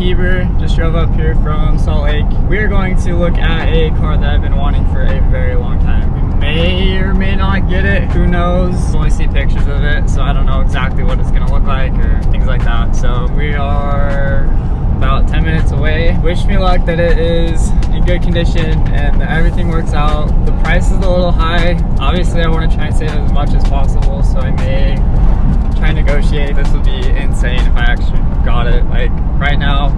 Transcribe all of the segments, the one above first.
Heber. Just drove up here from Salt Lake. We're going to look at a car that I've been wanting for a very long time. We may or may not get it, who knows? I've only seen pictures of it, so I don't know exactly what it's gonna look like or things like that. So we are about 10 minutes away. Wish me luck that it is in good condition and that everything works out. The price is a little high. Obviously, I want to try and save as much as possible, so I may try and negotiate. This would be insane if I actually got it. Like right now,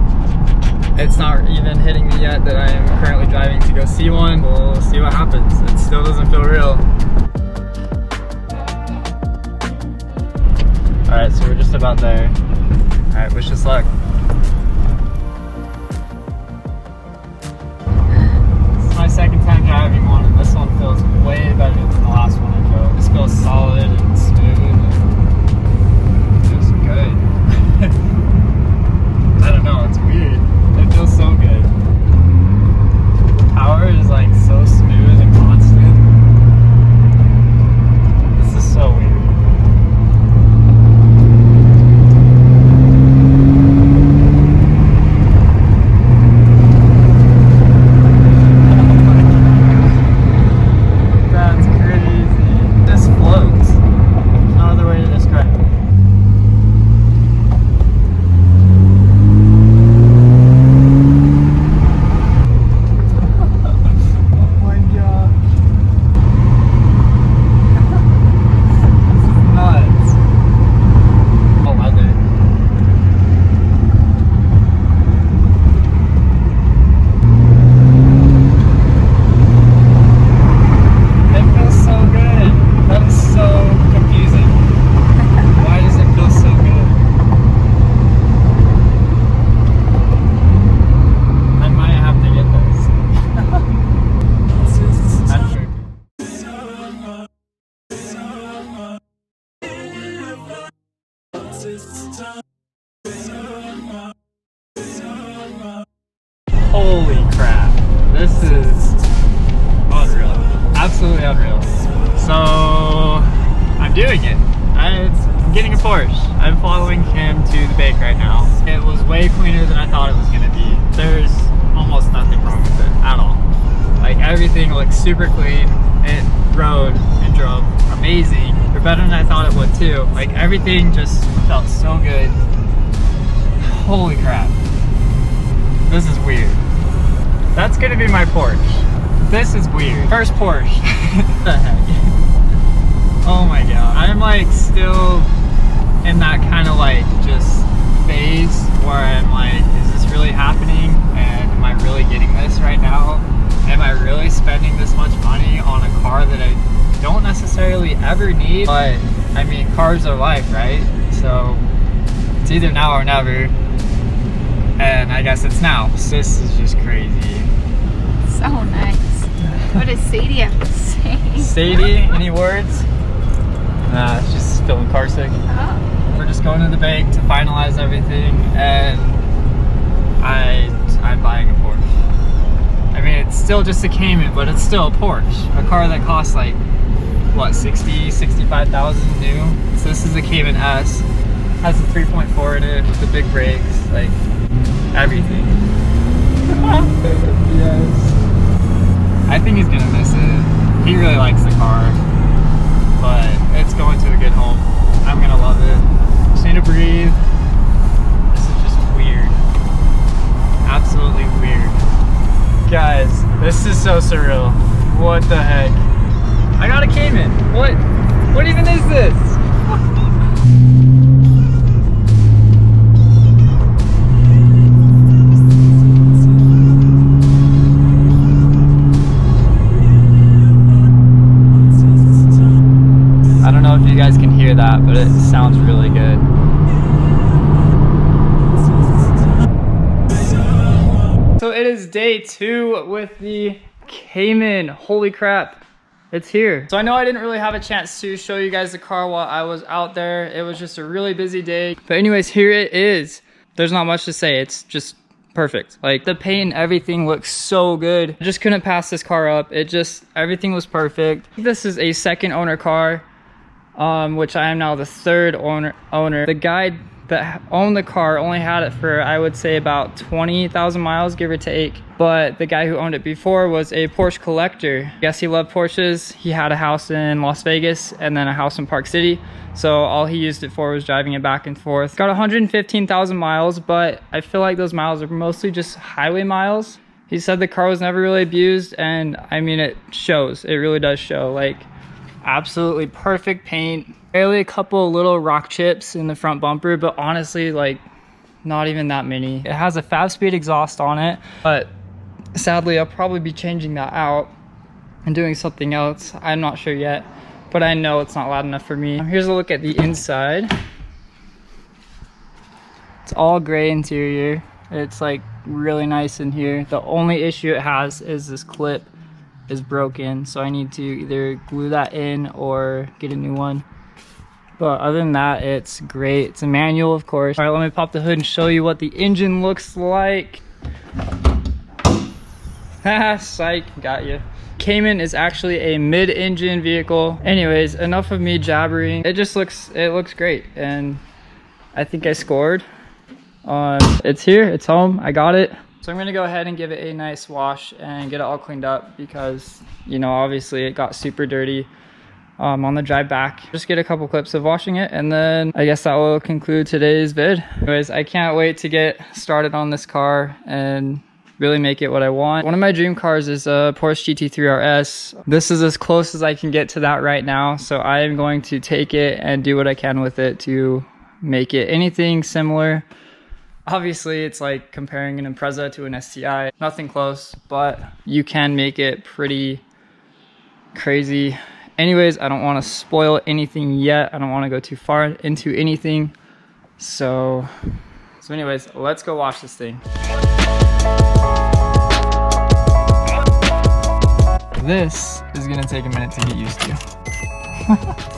it's not even hitting me yet that I am currently driving to go see one. We'll see what happens. It still doesn't feel real. All right, so we're just about there. All right, wish us luck. My second time driving one, and this one feels way better than the last one I drove. This feels solid and smooth and feels good. I don't know, it's weird. It feels so good. The power is like so smooth and constant. This is so weird. Holy crap, this is unreal, absolutely unreal. So I'm doing it. I'm getting a Porsche. I'm following him to the bake right now. It was way cleaner than I thought it was going to be. There's almost nothing wrong with it at all. Like everything looks super clean. It rode and drove amazing. Or better than I thought it would too. Like everything just felt so good. Holy crap. This is weird. That's gonna be my Porsche. This is weird. First Porsche. What the heck? Oh my god. I'm like still in that kind of like just phase where I'm like, is this really happening? And am I really getting this right now? Am I really spending this much money on a car that I don't necessarily ever need? But I mean, cars are life, right? So it's either now or never. And I guess it's now. So this is just crazy. So nice. What does Sadie have to say? Sadie, any words? Nah, it's just feeling car sick. Oh. We're just going to the bank to finalize everything, and I'm buying a Porsche. I mean, it's still just a Cayman, but it's still a Porsche. A car that costs like, what, 60, 65,000 new? So this is the Cayman S. Has a 3.4 in it with the big brakes, like everything. Yes. I think he's gonna miss it. He really likes the car, but it's going to a good home. I'm gonna love it. Just need to breathe. This is just weird. Absolutely weird. Guys, this is so surreal. What the heck? I got a Cayman. What even is this? I don't know if you guys can hear that, but it sounds really good. So it is day 2 with the Cayman. Holy crap, it's here. So I know I didn't really have a chance to show you guys the car while I was out there. It was just a really busy day. But anyways, here it is. There's not much to say. It's just perfect. Like the paint and everything looks so good. I just couldn't pass this car up. Everything was perfect. This is a second owner car, which I am now the third owner. The guy that owned the car only had it for, I would say, about 20,000 miles, give or take. But the guy who owned it before was a Porsche collector. I guess he loved Porsches. He had a house in Las Vegas and then a house in Park City. So all he used it for was driving it back and forth. Got 115,000 miles, but I feel like those miles are mostly just highway miles. He said the car was never really abused, and I mean, it shows. It really does show. Like, absolutely perfect paint. Barely a couple little rock chips in the front bumper, but honestly, like, not even that many. It has a 5-speed exhaust on it, but sadly, I'll probably be changing that out and doing something else. I'm not sure yet, but I know it's not loud enough for me. Here's a look at the inside. It's all gray interior. It's like really nice in here. The only issue it has is this clip is broken, so I need to either glue that in or get a new one. But other than that, it's great. It's a manual, of course. All right, let me pop the hood and show you what the engine looks like. Haha, psych, got you. Cayman is actually a mid-engine vehicle. Anyways, enough of me jabbering. It looks great, and I think I scored. It's here, it's home, I got it. So I'm gonna go ahead and give it a nice wash and get it all cleaned up because, you know, obviously it got super dirty on the drive back. Just get a couple clips of washing it, and then I guess that will conclude today's vid. Anyways, I can't wait to get started on this car and really make it what I want. One of my dream cars is a Porsche GT3 RS. This is as close as I can get to that right now, so I am going to take it and do what I can with it to make it anything similar. Obviously, it's like comparing an Impreza to an STI. Nothing close, but you can make it pretty crazy. Anyways, I don't want to spoil anything yet. I don't want to go too far into anything. So anyways, let's go wash this thing. This is gonna take a minute to get used to.